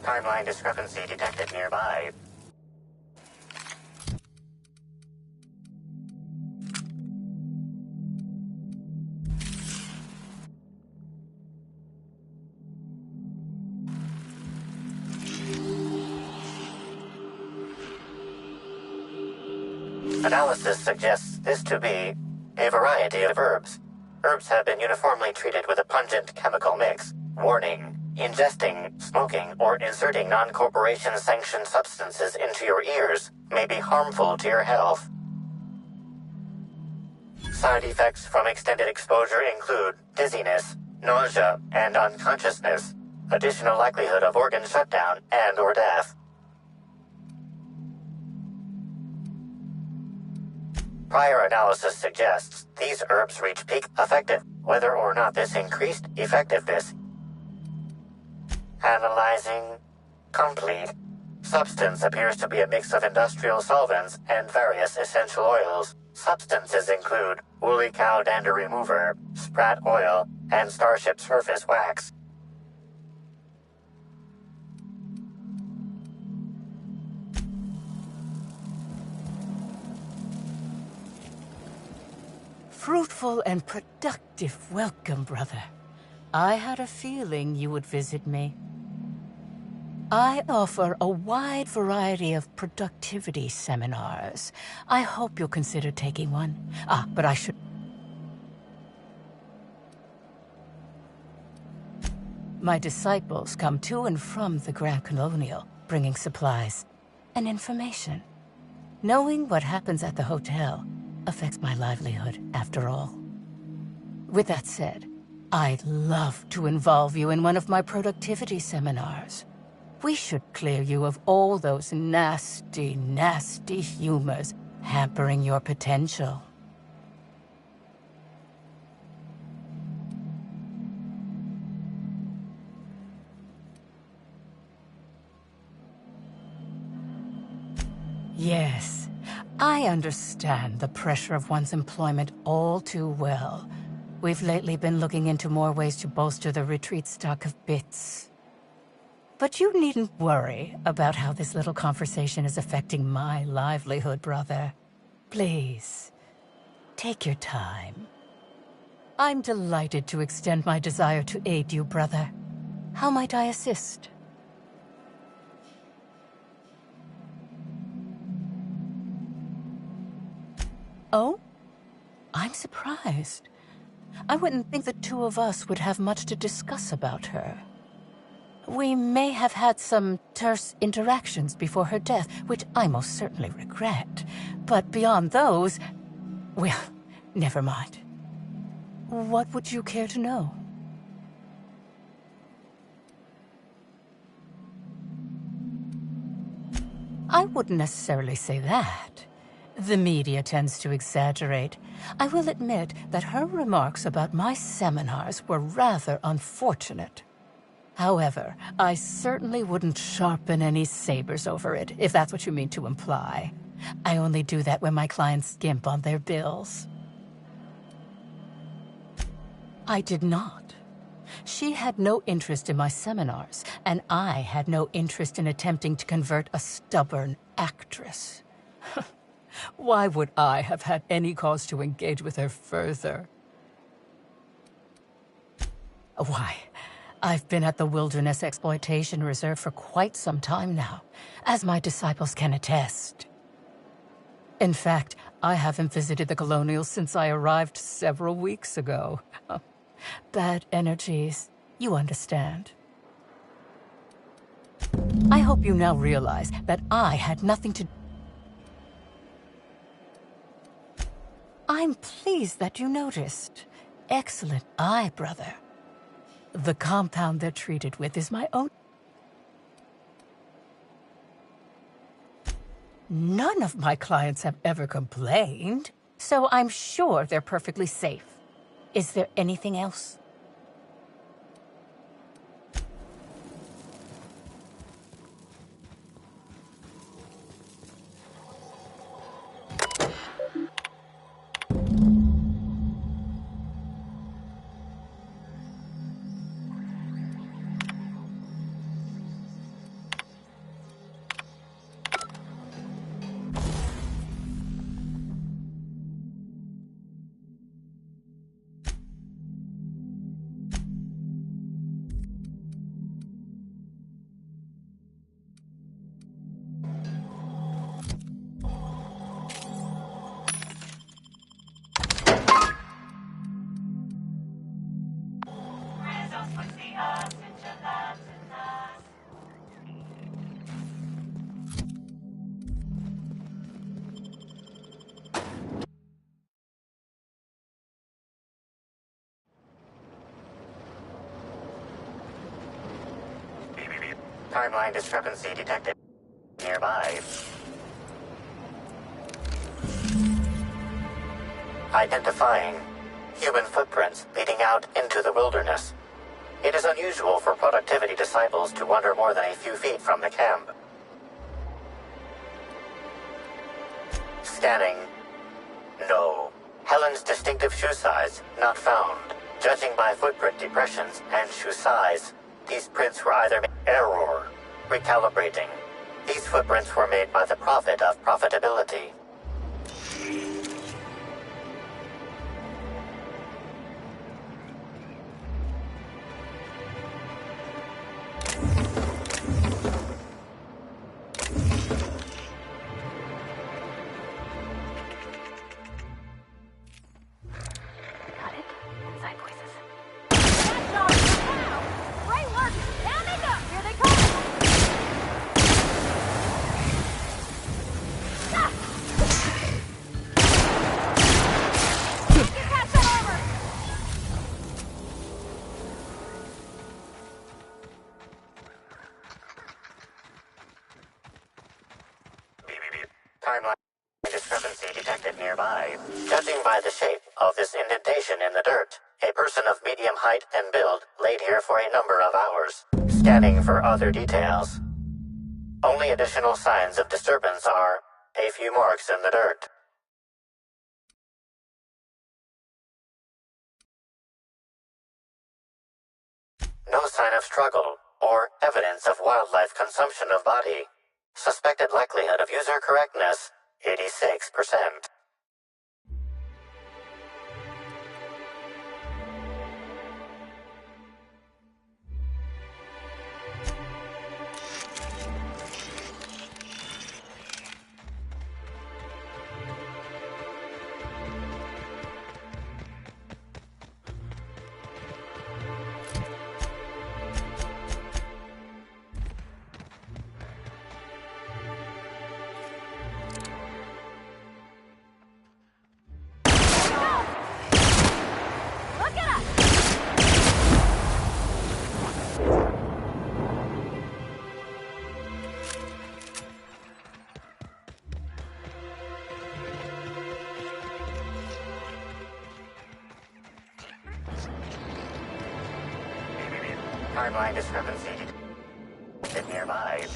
Timeline discrepancy detected nearby. Analysis suggests this to be a variety of herbs. Herbs have been uniformly treated with a pungent chemical mix. Warning: ingesting, smoking, or inserting non-corporation sanctioned substances into your ears may be harmful to your health. Side effects from extended exposure include dizziness, nausea, and unconsciousness. Additional likelihood of organ shutdown and/or death. Prior analysis suggests these herbs reach peak effective, whether or not this increased effectiveness. Analyzing complete. Substance appears to be a mix of industrial solvents and various essential oils. Substances include woolly cow dander remover, sprat oil, and starship surface wax. Fruitful and productive welcome, brother. I had a feeling you would visit me. I offer a wide variety of productivity seminars. I hope you'll consider taking one. But I should... My disciples come to and from the Grand Colonial, bringing supplies and information. Knowing what happens at the hotel affects my livelihood, after all. With that said, I'd love to involve you in one of my productivity seminars. We should clear you of all those nasty, nasty humors hampering your potential. Yes, I understand the pressure of one's employment all too well. We've lately been looking into more ways to bolster the retreat stock of bits. But you needn't worry about how this little conversation is affecting my livelihood, brother. Please, take your time. I'm delighted to extend my desire to aid you, brother. How might I assist? Oh? I'm surprised. I wouldn't think the two of us would have much to discuss about her. We may have had some terse interactions before her death, which I most certainly regret. But beyond those, well, never mind. What would you care to know? I wouldn't necessarily say that. The media tends to exaggerate. I will admit that her remarks about my seminars were rather unfortunate. However, I certainly wouldn't sharpen any sabers over it, if that's what you mean to imply. I only do that when my clients skimp on their bills. I did not. She had no interest in my seminars, and I had no interest in attempting to convert a stubborn actress. Why would I have had any cause to engage with her further? Why, I've been at the Wilderness Exploitation Reserve for quite some time now, as my disciples can attest. In fact, I haven't visited the Colonial since I arrived several weeks ago. Bad energies, you understand. I hope you now realize that I had nothing to... I'm pleased that you noticed. Excellent eye, brother. The compound they're treated with is my own. None of my clients have ever complained, so I'm sure they're perfectly safe. Is there anything else? Timeline discrepancy detected nearby. Identifying human footprints leading out into the wilderness. It is unusual for productivity disciples to wander more than a few feet from the camp. Scanning. No. Helen's distinctive shoe size not found. Judging by footprint depressions and shoe size, these prints were either error. Recalibrating. These footprints were made by the prophet of profitability. Got it. Inside voices. That's all for now. Great work. Now make up. Here they come. Ah! Get past that armor. Timeline discrepancy detected nearby. Judging by the shape of this indentation in the dirt, a person of medium height and build laid here for a number of hours. Scanning for other details. Only additional signs of disturbance are a few marks in the dirt. No sign of struggle or evidence of wildlife consumption of body. Suspected likelihood of user correctness, 86%. Look at us. Timeline discrepancy detected nearby.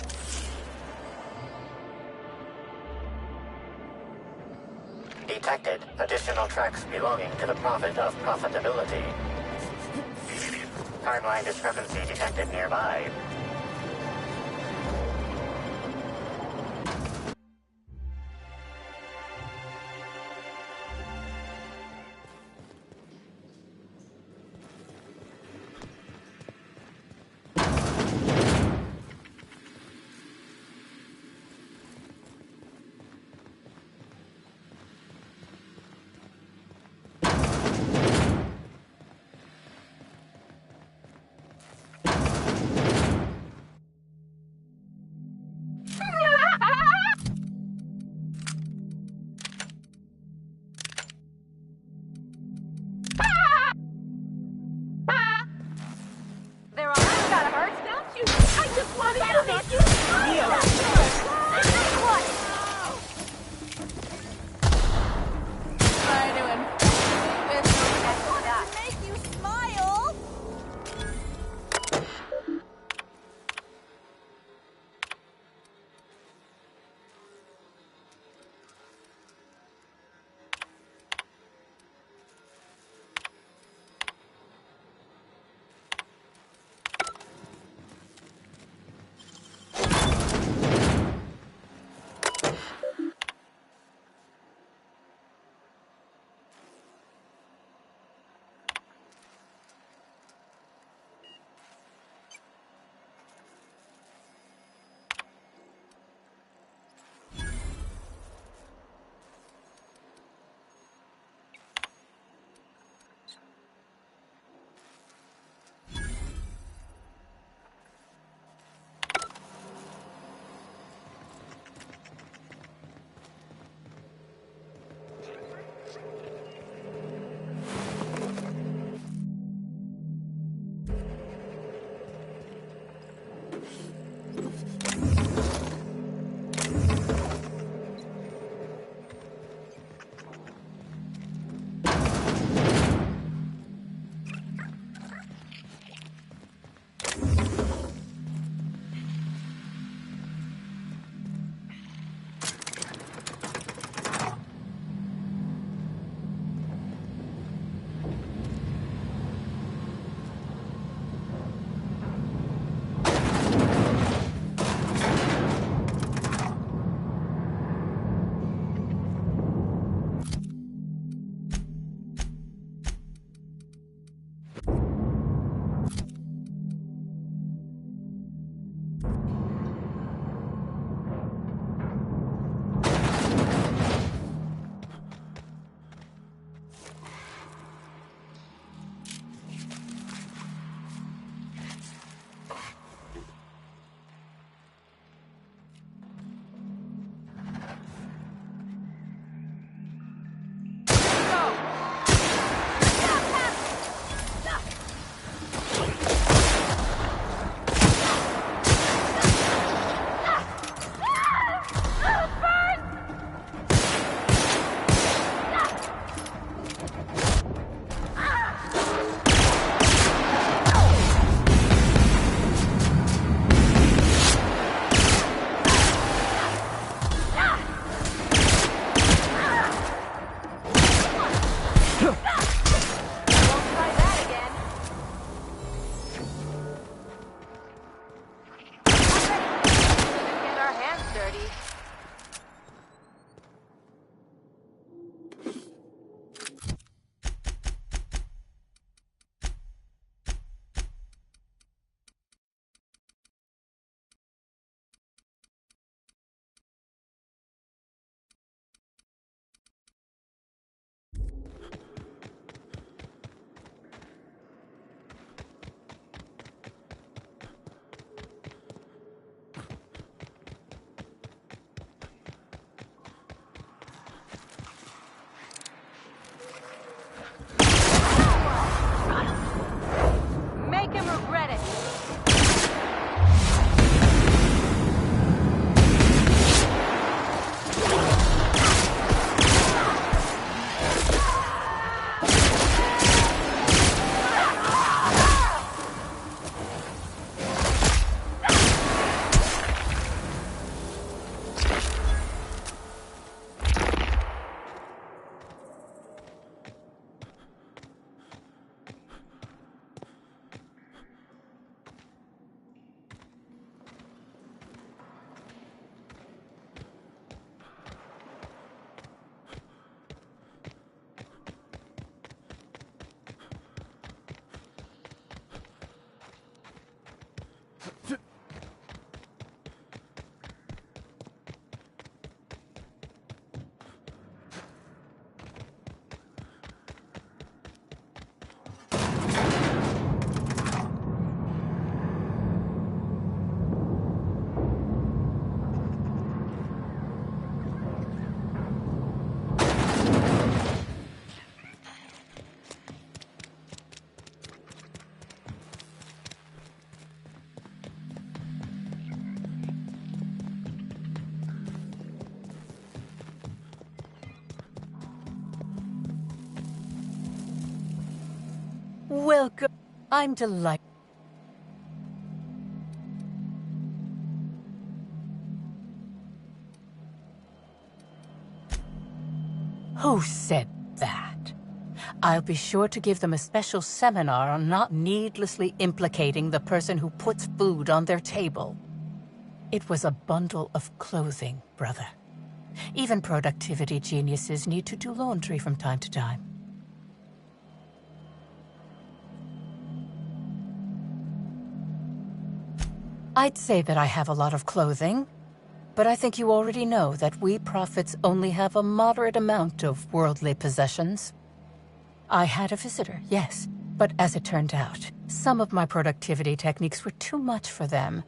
Detected additional tracks belonging to the prophet of profitability. Timeline discrepancy detected nearby. try that again. Get our hands dirty. Make him regret it. Welcome. I'm delighted. Who said that? I'll be sure to give them a special seminar on not needlessly implicating the person who puts food on their table. It was a bundle of clothing, brother. Even productivity geniuses need to do laundry from time to time. I'd say that I have a lot of clothing, but I think you already know that we prophets only have a moderate amount of worldly possessions. I had a visitor, yes, but as it turned out, some of my productivity techniques were too much for them.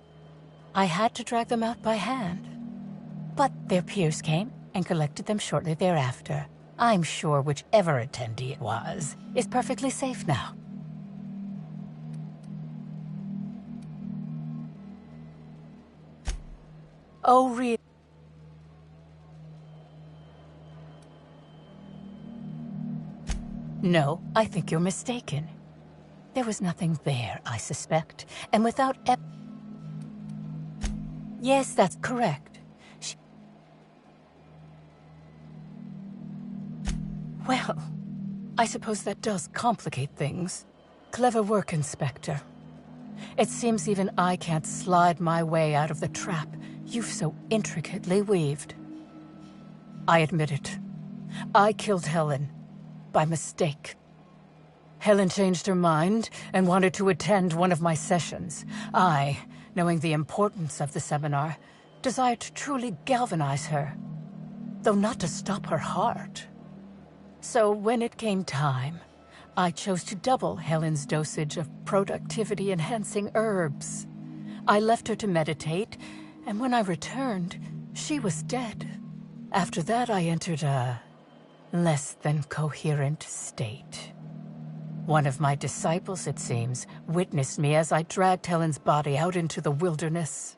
I had to drag them out by hand. But their peers came and collected them shortly thereafter. I'm sure whichever attendee it was is perfectly safe now. Oh, really? No, I think you're mistaken. There was nothing there, I suspect, and without Yes, that's correct. Well, I suppose that does complicate things. Clever work, Inspector. It seems even I can't slide my way out of the trap you've so intricately weaved. I admit it. I killed Helen. By mistake. Helen changed her mind and wanted to attend one of my sessions. I, knowing the importance of the seminar, desired to truly galvanize her, though not to stop her heart. So when it came time, I chose to double Helen's dosage of productivity-enhancing herbs. I left her to meditate, and when I returned, she was dead. After that, I entered a less than coherent state. One of my disciples, it seems, witnessed me as I dragged Helen's body out into the wilderness.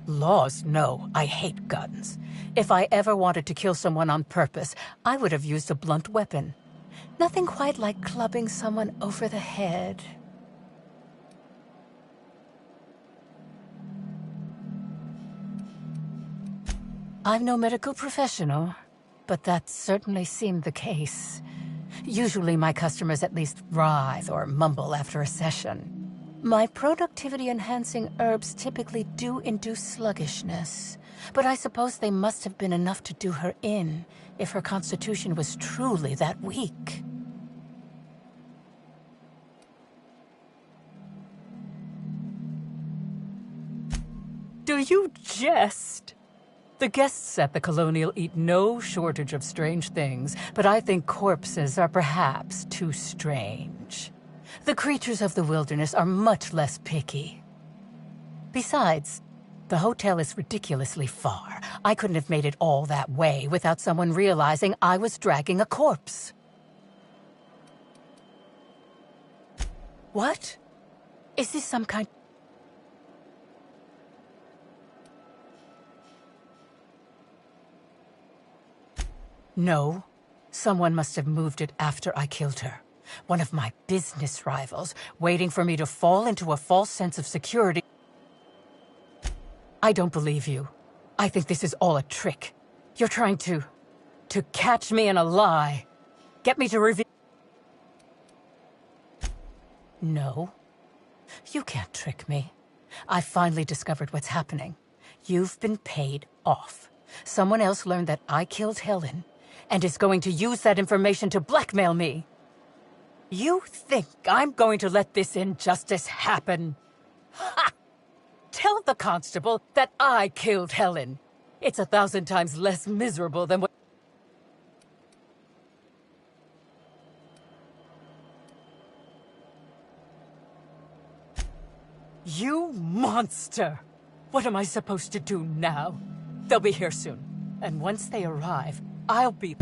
Laws, no. I hate guns. If I ever wanted to kill someone on purpose, I would have used a blunt weapon. Nothing quite like clubbing someone over the head. I'm no medical professional, but that certainly seemed the case. Usually my customers at least writhe or mumble after a session. My productivity-enhancing herbs typically do induce sluggishness, but I suppose they must have been enough to do her in, if her constitution was truly that weak. Do you jest? The guests at the Colonial eat no shortage of strange things, but I think corpses are perhaps too strange. The creatures of the wilderness are much less picky. Besides, the hotel is ridiculously far. I couldn't have made it all that way without someone realizing I was dragging a corpse. What? Is this some kind... No. Someone must have moved it after I killed her. One of my business rivals, waiting for me to fall into a false sense of security. I don't believe you. I think this is all a trick. You're trying to catch me in a lie. Get me to reveal... No. You can't trick me. I've finally discovered what's happening. You've been paid off. Someone else learned that I killed Helen, and is going to use that information to blackmail me. You think I'm going to let this injustice happen? Ha! Tell the constable that I killed Helen. It's 1,000 times less miserable than what... You monster! What am I supposed to do now? They'll be here soon. And once they arrive, I'll be...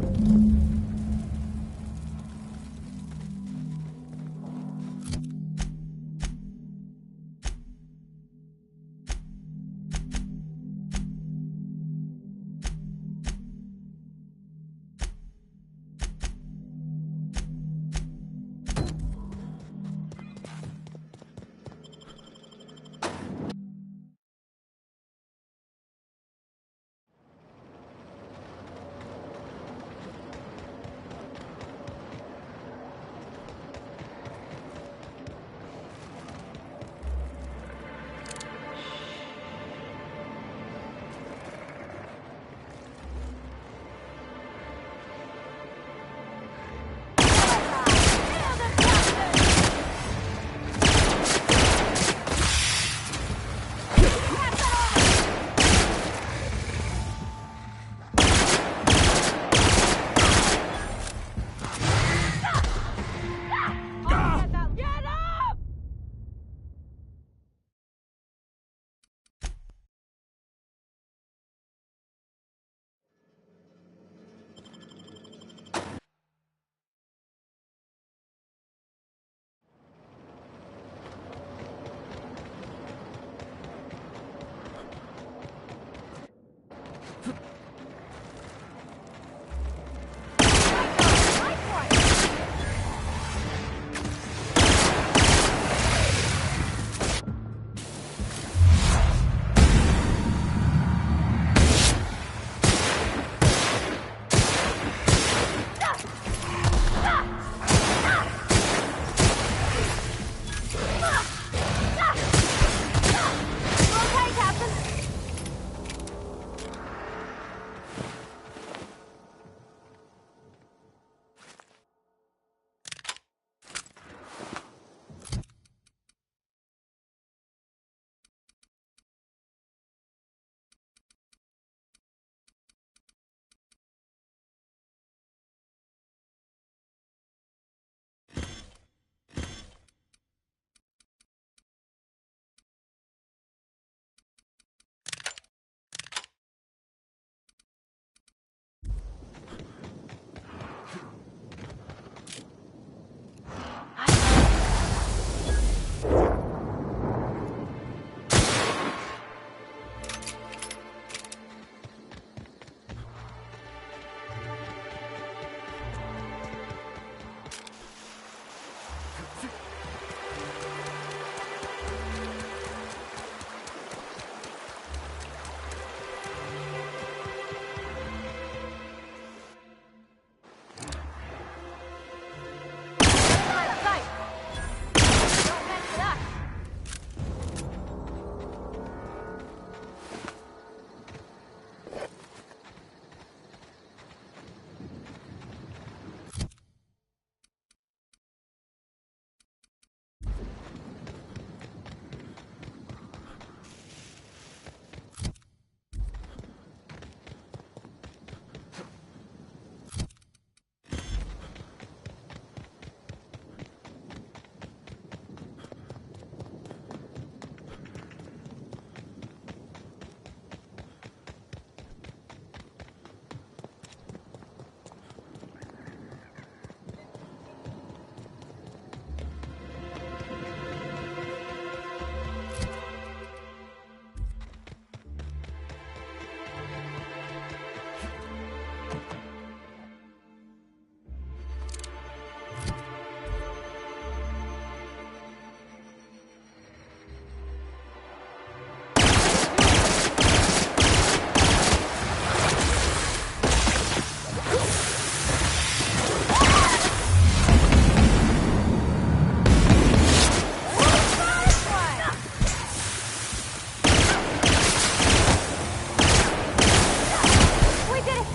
We did it!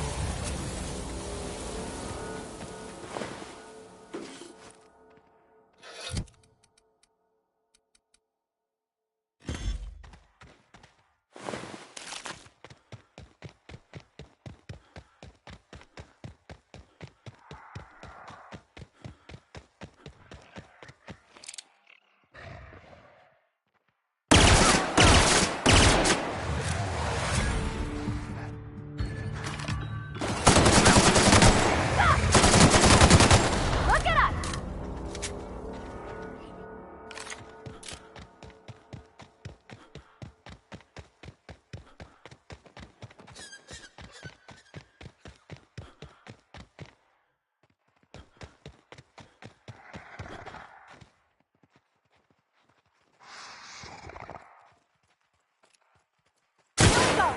Look at us! Let's go!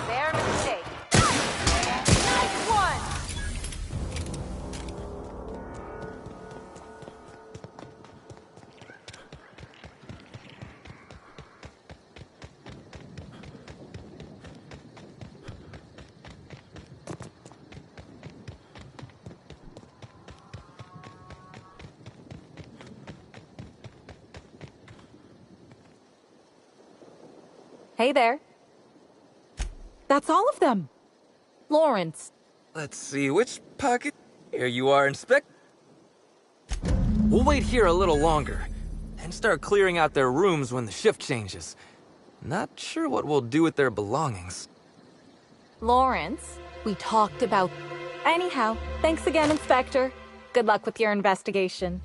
Their mistake. Nice one! Hey there. That's all of them. Lawrence. Let's see, which pocket? Here you are, Inspect. We'll wait here a little longer, and start clearing out their rooms when the shift changes. Not sure what we'll do with their belongings. Lawrence, we talked about... Anyhow, thanks again, Inspector. Good luck with your investigation.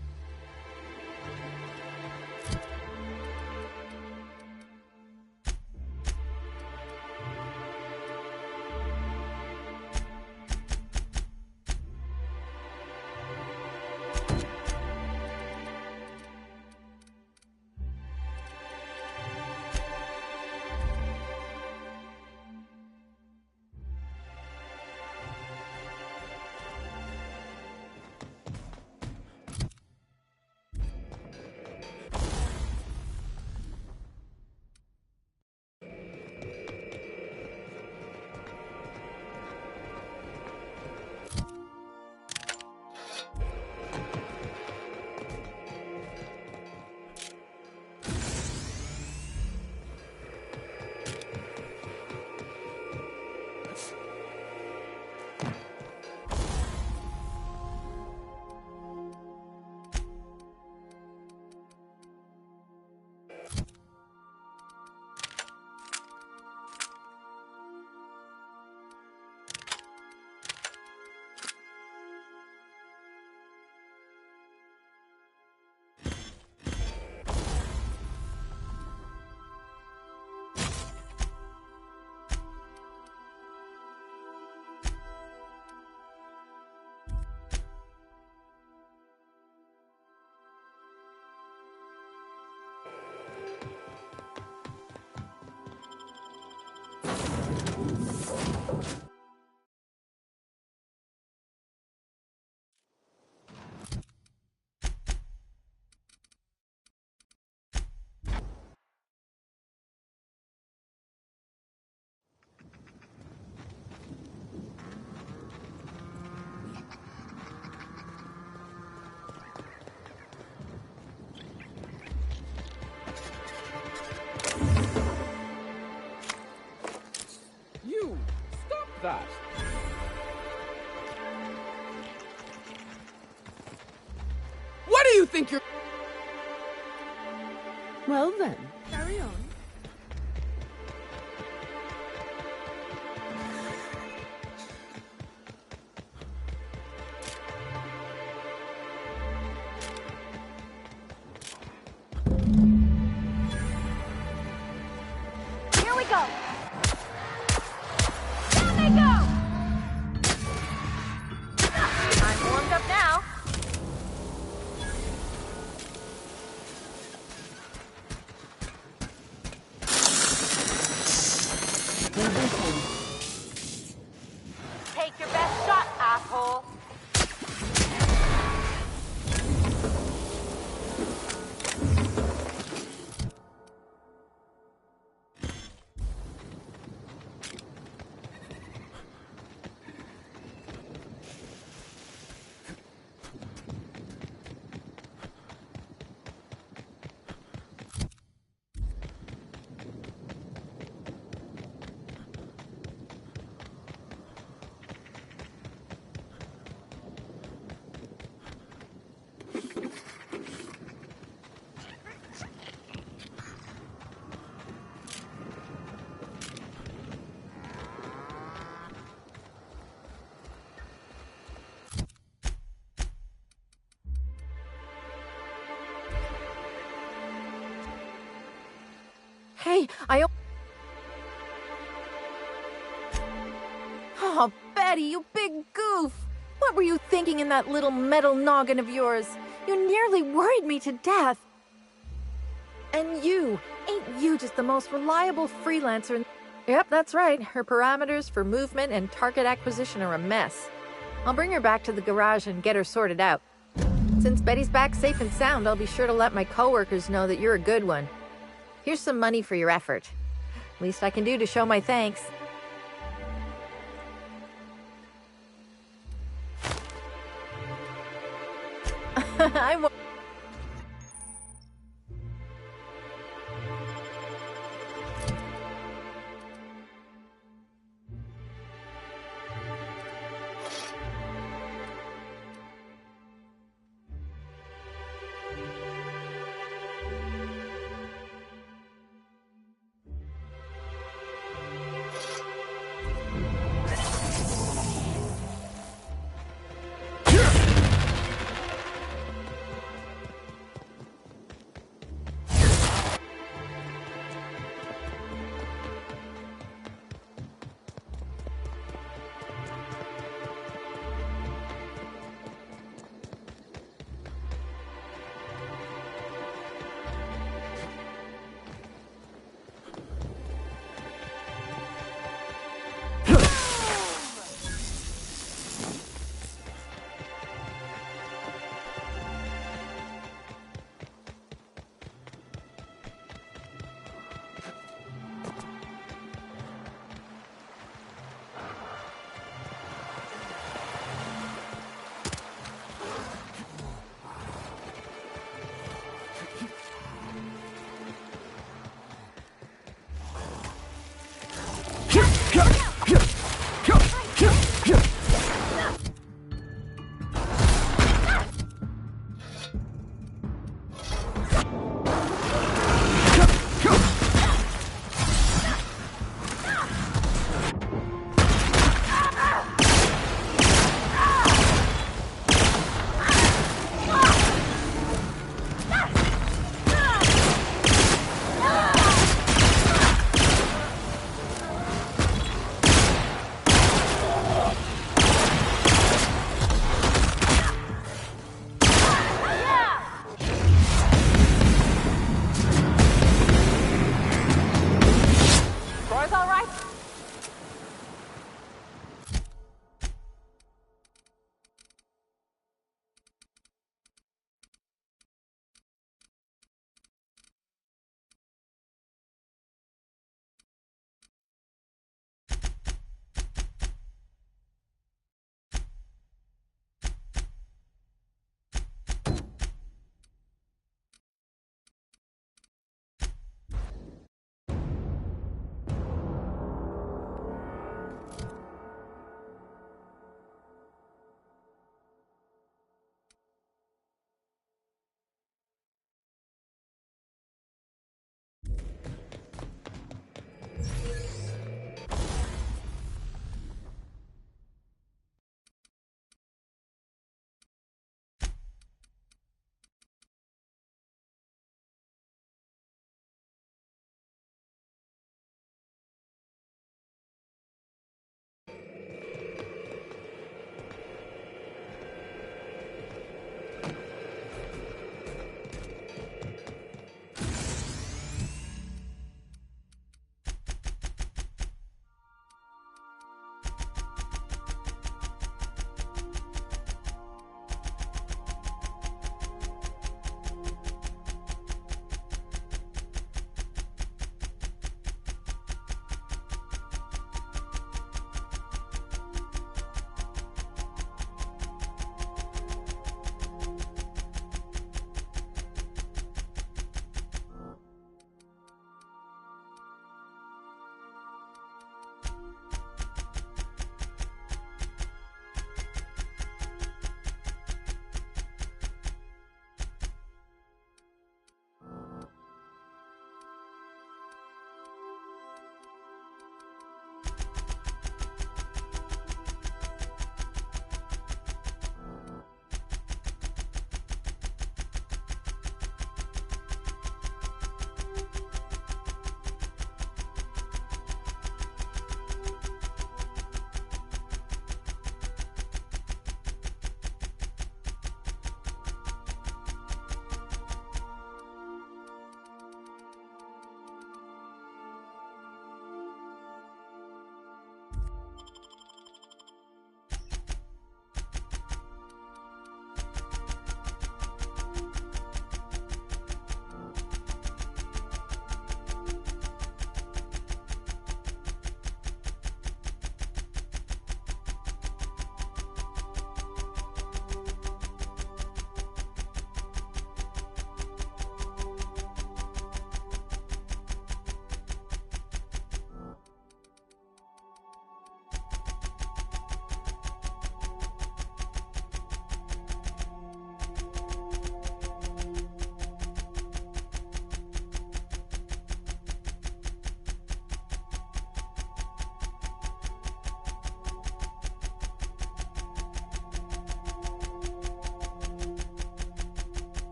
fast. What do you think you're... Well then, carry on. Here we go! Down they go! I'm warmed up now. Take your best shot, asshole. Hey, Oh, Betty, you big goof! What were you thinking in that little metal noggin of yours? You nearly worried me to death. And ain't you just the most reliable freelancer? Yep, that's right. Her parameters for movement and target acquisition are a mess. I'll bring her back to the garage and get her sorted out. Since Betty's back safe and sound, I'll be sure to let my coworkers know that you're a good one. Here's some money for your effort. Least I can do to show my thanks. I won't.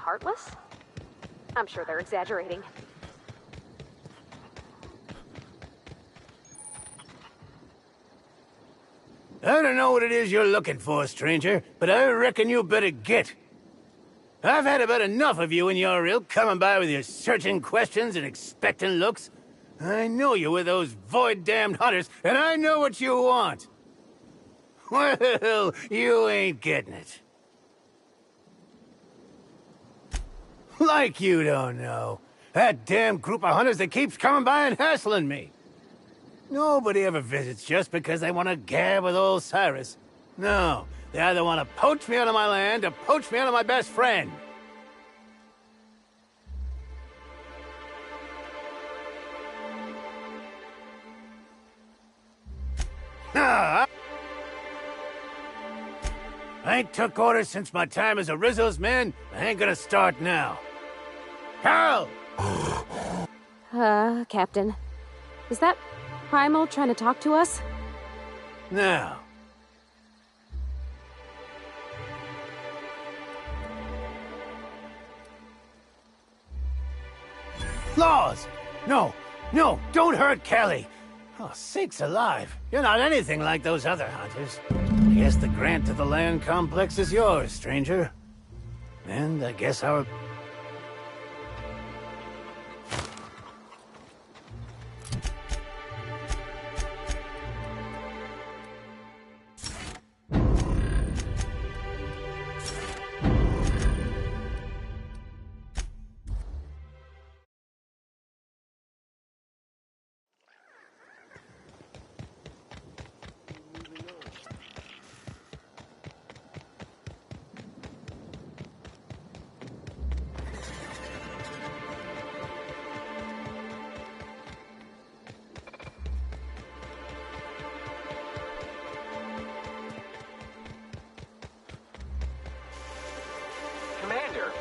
heartless? I'm sure they're exaggerating. I don't know what it is you're looking for, stranger, but I reckon you better get. I've had about enough of you and your ilk coming by with your searching questions and expectant looks. I know you with those void-damned hunters, and I know what you want. Well, you ain't getting it. Like you don't know. That damn group of hunters that keeps coming by and hassling me. Nobody ever visits just because they want to gab with old Cyrus. No, they either want to poach me out of my land or poach me out of my best friend. I ain't took orders since my time as a Rizzo's man. I ain't gonna start now. Carl! Captain. Is that Primal trying to talk to us? Now. Laws! No, no, don't hurt Kelly! Oh, sakes alive. You're not anything like those other hunters. I guess the grant to the land complex is yours, stranger. And I guess our... Commander,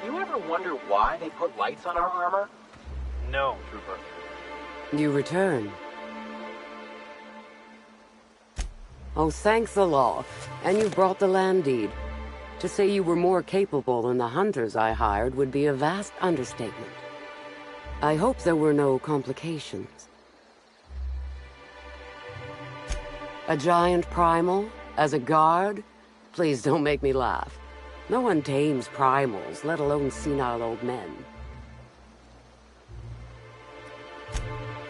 you ever wonder why they put lights on our armor? No, Trooper. You return. Oh, thank the law. And you brought the land deed. To say you were more capable than the hunters I hired would be a vast understatement. I hope there were no complications. A giant primal? As a guard? Please don't make me laugh. No one tames primals, let alone senile old men.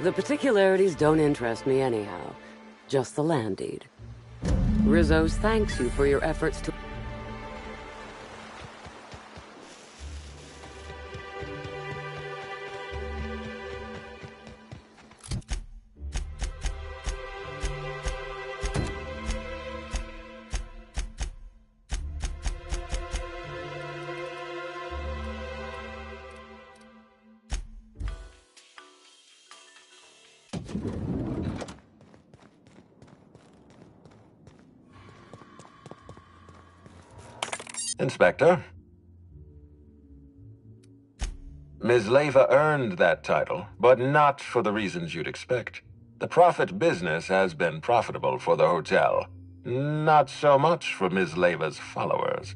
The particularities don't interest me anyhow. Just the land deed. Rizzo's thanks you for your efforts to... Inspector. Ms. Leyva earned that title, but not for the reasons you'd expect. The Prophet business has been profitable for the hotel. Not so much for Ms. Leyva's followers.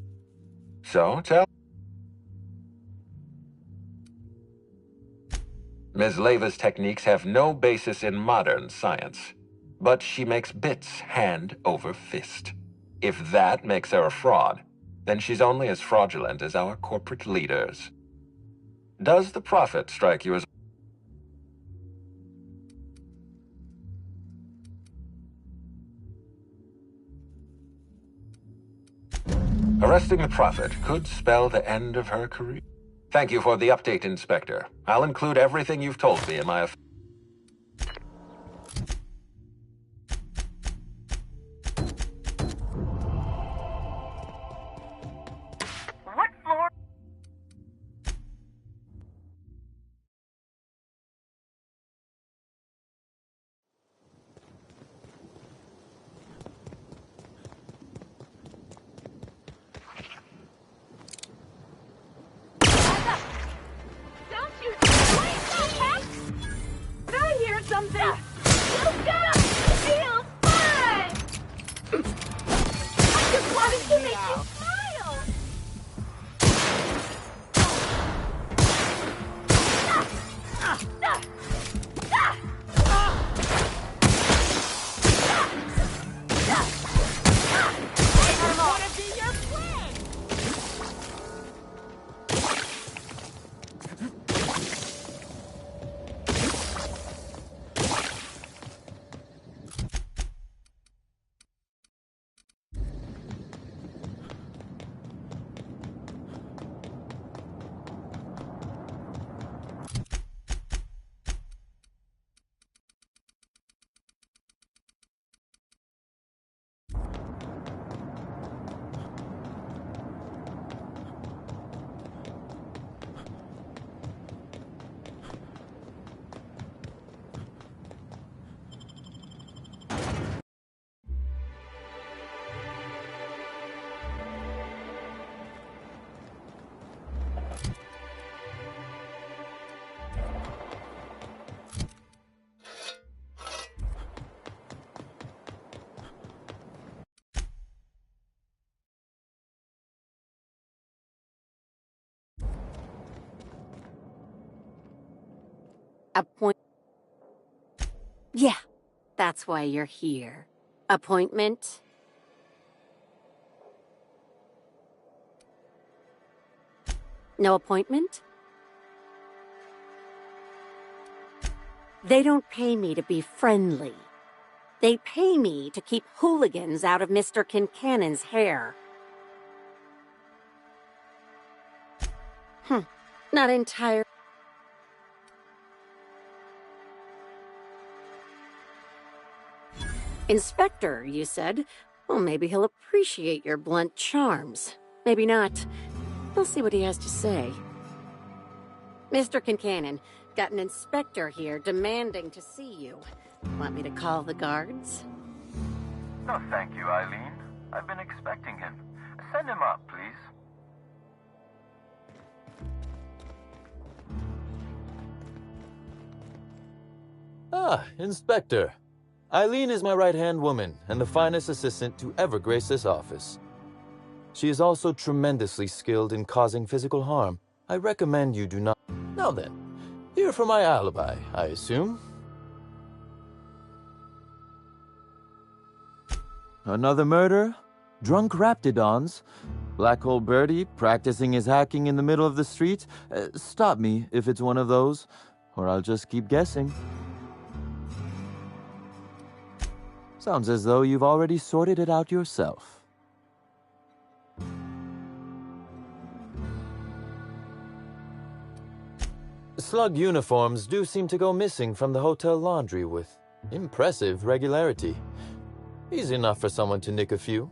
So, tell... Ms. Leyva's techniques have no basis in modern science, but she makes bits hand over fist. If that makes her a fraud, then she's only as fraudulent as our corporate leaders. Does the Prophet strike you as... Arresting the Prophet could spell the end of her career. Thank you for the update, Inspector. I'll include everything you've told me in my... Yeah, that's why you're here. Appointment? No appointment? They don't pay me to be friendly. They pay me to keep hooligans out of Mr. Kincannon's hair. Not entire. Inspector, you said? Well, maybe he'll appreciate your blunt charms. Maybe not. We'll see what he has to say. Mr. Kincannon, got an inspector here demanding to see you. Want me to call the guards? No, thank you, Eileen. I've been expecting him. Send him up, please. Ah, Inspector. Eileen is my right-hand woman and the finest assistant to ever grace this office. She is also tremendously skilled in causing physical harm. I recommend you do not... Now then, here for my alibi, I assume. Another murder? Drunk Raptidons? Black Hole Birdie practicing his hacking in the middle of the street? Stop me if it's one of those, or I'll just keep guessing. Sounds as though you've already sorted it out yourself. Slug uniforms do seem to go missing from the hotel laundry with impressive regularity. Easy enough for someone to nick a few.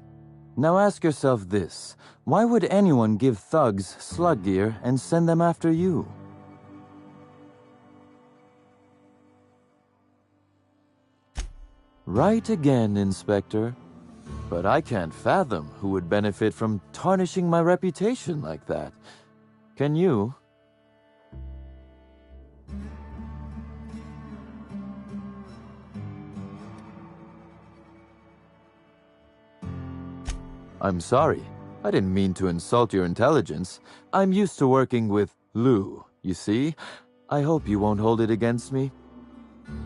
Now ask yourself this. Why would anyone give thugs slug gear and send them after you? Right again, Inspector. But I can't fathom who would benefit from tarnishing my reputation like that. Can you? I'm sorry. I didn't mean to insult your intelligence. I'm used to working with Lou, you see? I hope you won't hold it against me.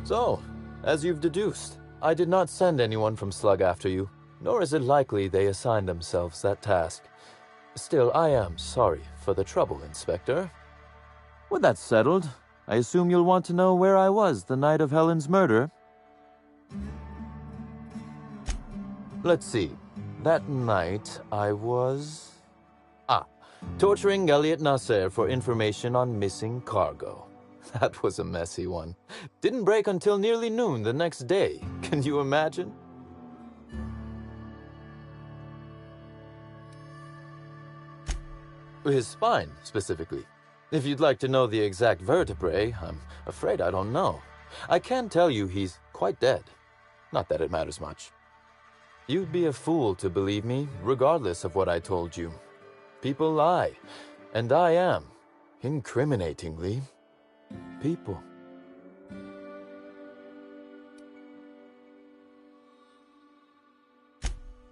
So, as you've deduced, I did not send anyone from Slug after you, nor is it likely they assigned themselves that task. Still, I am sorry for the trouble, Inspector. With that settled, I assume you'll want to know where I was the night of Helen's murder. Let's see. That night, I was... torturing Elliot Nasser for information on missing cargo. That was a messy one. Didn't break until nearly noon the next day. Can you imagine? His spine, specifically. If you'd like to know the exact vertebrae, I'm afraid I don't know. I can tell you he's quite dead. Not that it matters much. You'd be a fool to believe me, regardless of what I told you. People lie, and I am, incriminatingly, people.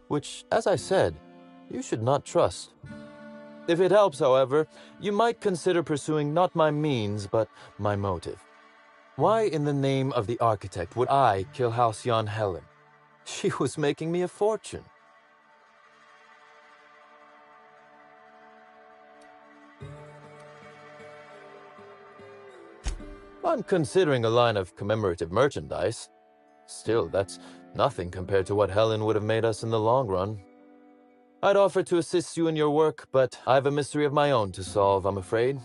Which, as I said, you should not trust. If it helps, however, you might consider pursuing not my means, but my motive. Why in the name of the architect would I kill Halcyon Helen? She was making me a fortune. I'm considering a line of commemorative merchandise. Still, that's nothing compared to what Helen would have made us in the long run. I'd offer to assist you in your work, but I have a mystery of my own to solve, I'm afraid.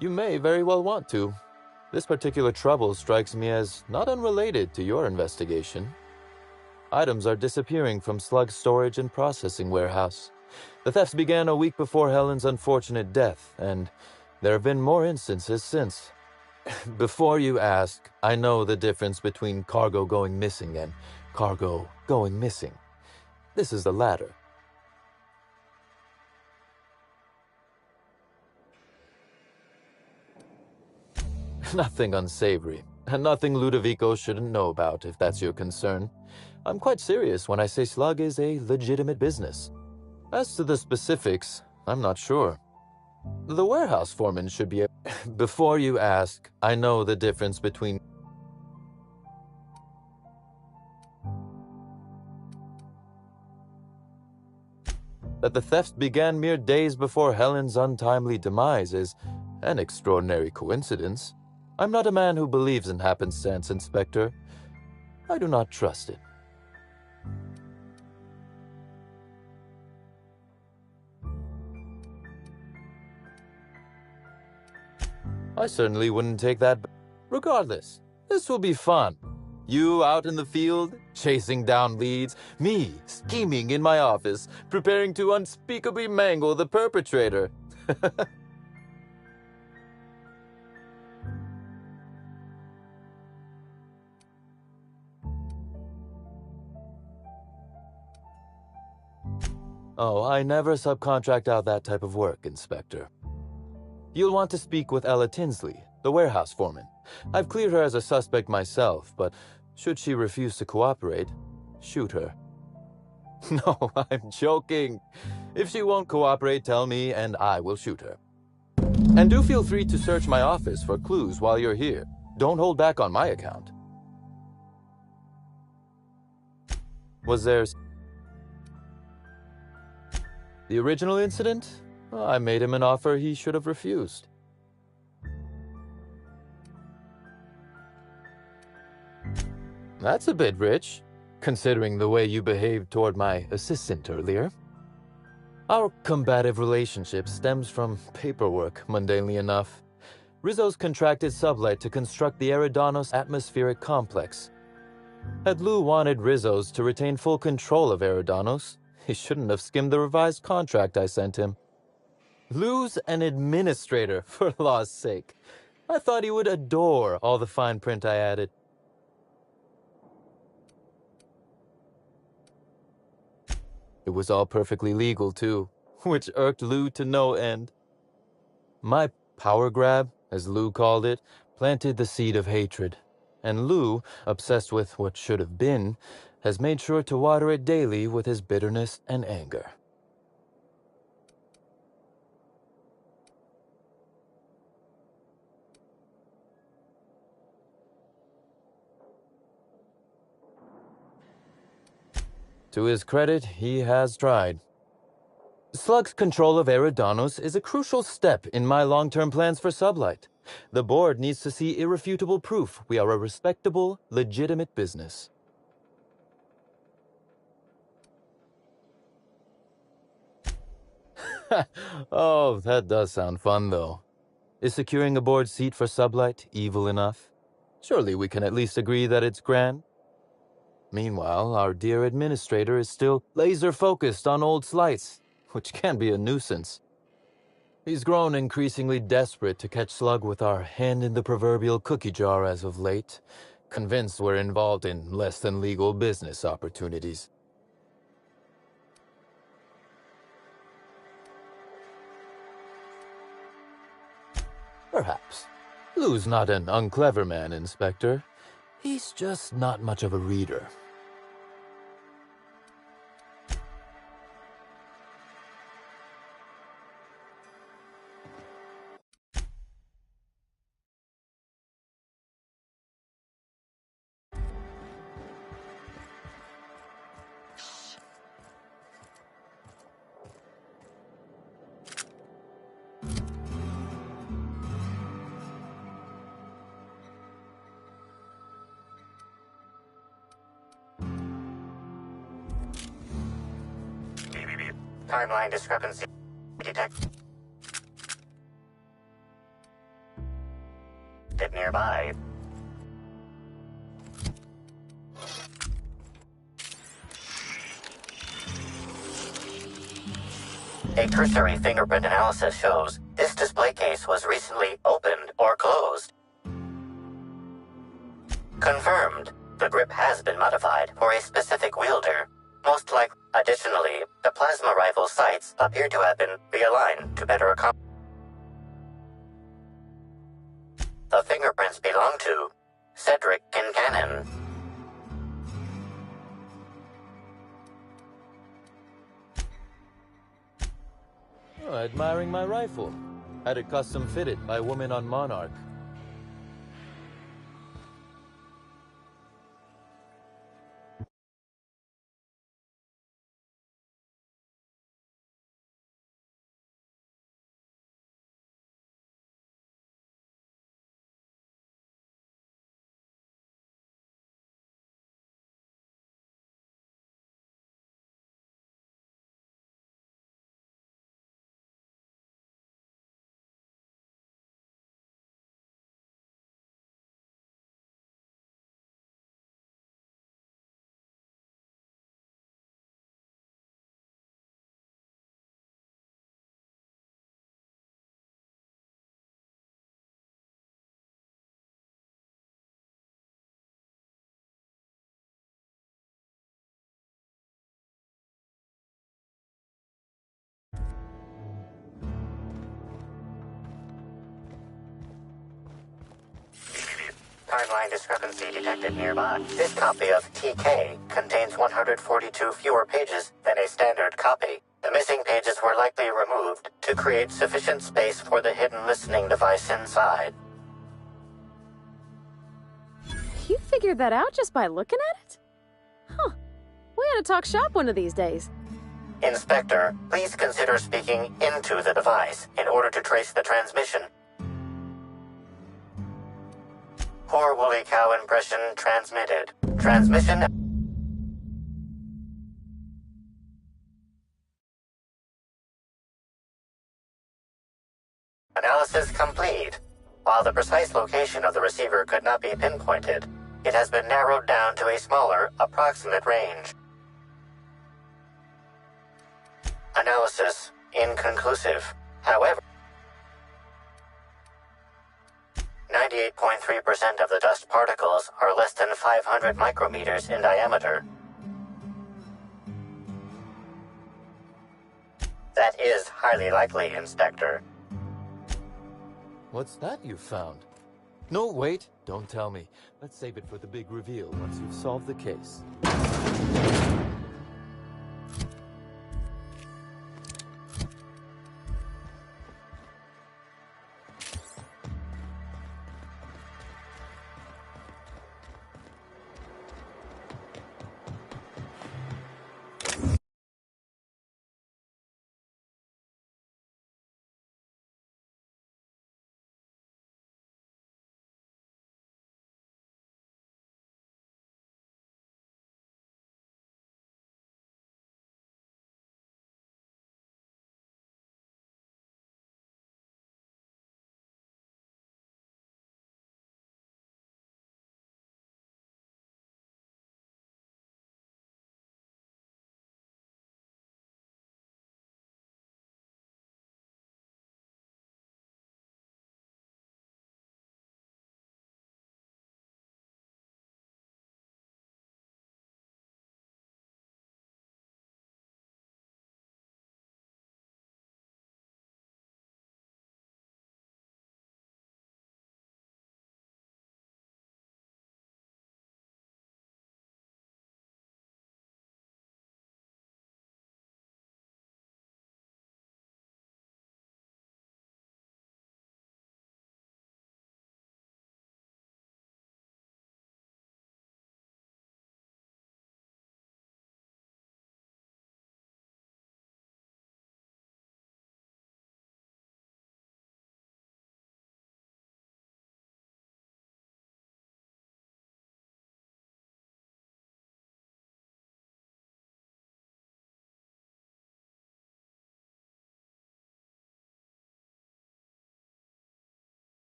You may very well want to. This particular trouble strikes me as not unrelated to your investigation. Items are disappearing from Slug's storage and processing warehouse. The thefts began a week before Helen's unfortunate death, and there have been more instances since. Before you ask, I know the difference between cargo going missing and cargo going missing. This is the latter. Nothing unsavory, and nothing Ludovico shouldn't know about, if that's your concern. I'm quite serious when I say Slug is a legitimate business. As to the specifics, I'm not sure. The warehouse foreman should be Before you ask, I know the difference between... That the theft began mere days before Helen's untimely demise is an extraordinary coincidence. I'm not a man who believes in happenstance, Inspector. I do not trust it. I certainly wouldn't take that. Regardless, this will be fun. You out in the field, chasing down leads. Me, scheming in my office, preparing to unspeakably mangle the perpetrator. Oh, I never subcontract out that type of work, Inspector. You'll want to speak with Ella Tinsley, the warehouse foreman. I've cleared her as a suspect myself, but should she refuse to cooperate, shoot her. No, I'm joking. If she won't cooperate, tell me and I will shoot her. And do feel free to search my office for clues while you're here. Don't hold back on my account. Was there... The original incident? I made him an offer he should have refused. That's a bit rich, considering the way you behaved toward my assistant earlier. Our combative relationship stems from paperwork, mundanely enough. Rizzo's contracted Sublight to construct the Eridanos atmospheric complex. Had Lou wanted Rizzo's to retain full control of Eridanos, he shouldn't have skimmed the revised contract I sent him. Lou's an administrator, for law's sake. I thought he would adore all the fine print I added. It was all perfectly legal, too, which irked Lou to no end. My power grab, as Lou called it, planted the seed of hatred. And Lou, obsessed with what should have been, has made sure to water it daily with his bitterness and anger. To his credit, he has tried. Slug's control of Eridanos is a crucial step in my long-term plans for Sublight. The board needs to see irrefutable proof we are a respectable, legitimate business. Oh, that does sound fun, though. Is securing a board seat for Sublight evil enough? Surely we can at least agree that it's grand? Meanwhile, our dear administrator is still laser-focused on old slights, which can be a nuisance. He's grown increasingly desperate to catch Slug with our hand in the proverbial cookie jar as of late, convinced we're involved in less-than-legal business opportunities. Perhaps. Lou's not an unclever man, Inspector. He's just not much of a reader. Timeline discrepancy detected nearby. A cursory fingerprint analysis shows this display case was recently opened or closed. Confirmed. The grip has been modified for a specific wielder. Most likely. Additionally, the plasma rifle sights appear to have been realigned to better accommodate. The fingerprints belong to Cedric Kincannon. Admiring my rifle. Had it custom fitted by a woman on Monarch. Timeline discrepancy detected nearby. This copy of TK contains 142 fewer pages than a standard copy. The missing pages were likely removed to create sufficient space for the hidden listening device inside. You figured that out just by looking at it? Huh. We ought to talk shop one of these days. Inspector, please consider speaking into the device in order to trace the transmission. Poor woolly cow impression transmitted. Transmission... Analysis complete. While the precise location of the receiver could not be pinpointed, it has been narrowed down to a smaller, approximate range. Analysis inconclusive. However, 98.3% of the dust particles are less than 500 micrometers in diameter. That is highly likely, Inspector. What's that you found? No, wait. Don't tell me. Let's save it for the big reveal once you've solved the case.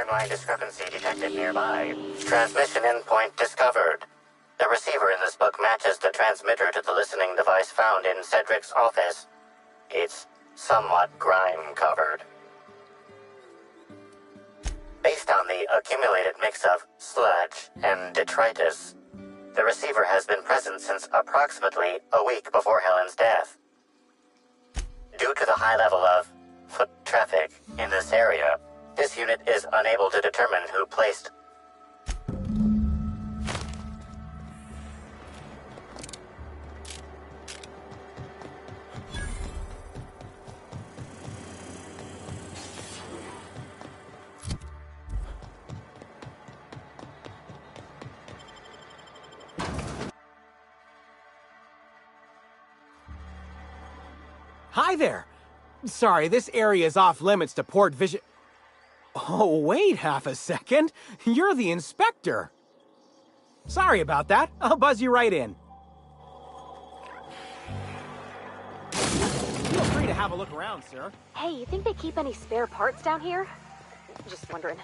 pattern line discrepancy detected nearby. Transmission endpoint discovered. The receiver in this book matches the transmitter to the listening device found in Cedric's office. It's somewhat grime-covered. Based on the accumulated mix of sludge and detritus, the receiver has been present since approximately a week before Helen's death. Due to the high level of foot traffic in this area, this unit is unable to determine who placed. Hi there! Sorry, this area is off limits to port vision. Oh, wait half a second. You're the inspector. Sorry about that. I'll buzz you right in. Feel free to have a look around, sir. Hey, you think they keep any spare parts down here? Just wondering.